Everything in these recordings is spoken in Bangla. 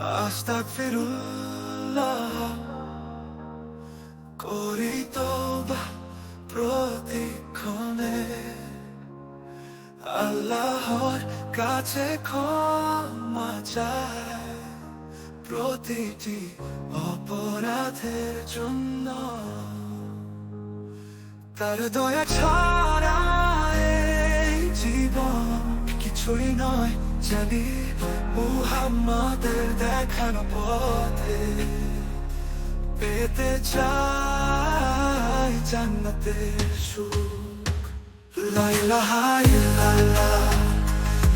আস্তাগফিরুল্লাহ করি তওবা প্রতিক্ষণে, আল্লাহর কাছে ক্ষমা চাই প্রতিটি অপরাধের জন্য। তার দয়া ছাড়া এই জীবন কিছুই নয়, জানি মুহাম্মাদের দেখানো পথে পেতে চাই জান্নাতের সুখ। লা ইলাহা ইল্লাল্লাহ,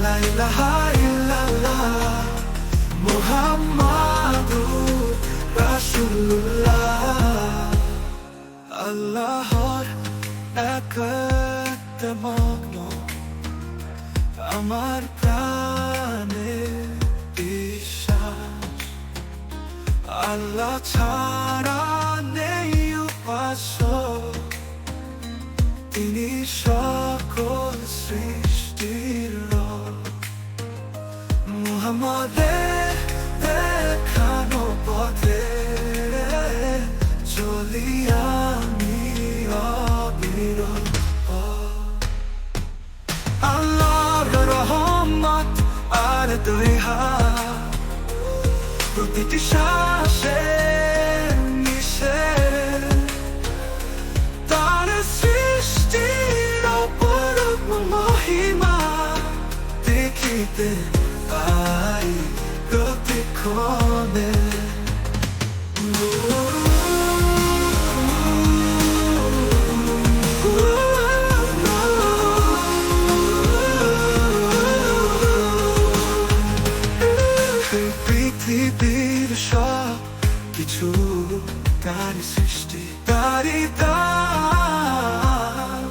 লা ইলাহা ইল্লাল্লাহ, মুহাম্মাদুর রাসূলুল্লাহ। আল্লাহর একাত্ম মগ্ন আমার প্রাণে বিশ্বাস, আল্লাহ ছাড়া নেই উপাস্য, তিনি সকল সৃষ্টির রব। মুহাম্মাদের দেখানো পথে চলি আমি অবিরত। আল্লাহর রহমত আর দয়া প্রতিটি শ্বাসে মিশে, তার সৃষ্টির অপরূপ মহিমা দেখিতে পাই প্রতিক্ষণে। পৃথিবীর সব কিছু তার সৃষ্টি, তারই দান।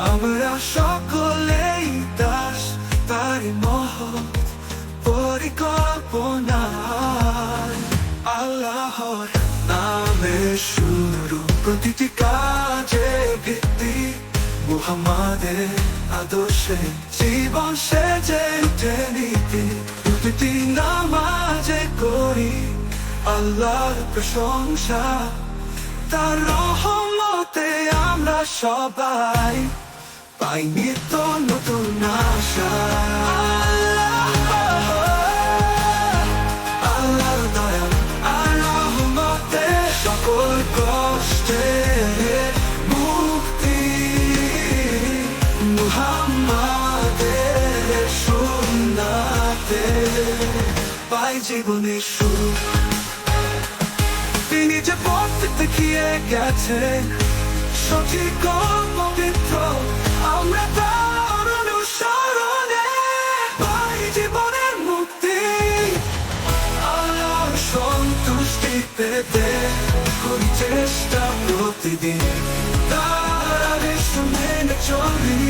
আমরা সকলেই দাস তারই মহৎ পরিকল্পনা। আল্লাহর নামে শুরু প্রতিটি কাজে ভিত্তি, মুহাম্মাদের আদর্শে জীবন সেজে উঠে নীতি। প্রতিটি নামাজে করি আল্লাহর প্রশংসা, তার রহমতে আমরা সবাই পাই নিত্য নতুন আশা। আল্লাহর দয়া আর রহমতে সকল কষ্টে মুক্তি, মুহাম্মাদের সুন্নাতে পাই জীবনের সুখ। তিনি যে পথ দেখিয়ে গেছেন সঠিক ও পবিত্র, আমরা তার অনুসরণে পাই জীবনের মুক্তি। আল্লাহর সন্তুষ্টি পেতে করি চেষ্টা প্রতিদিন, তার আদেশ মেনে চলি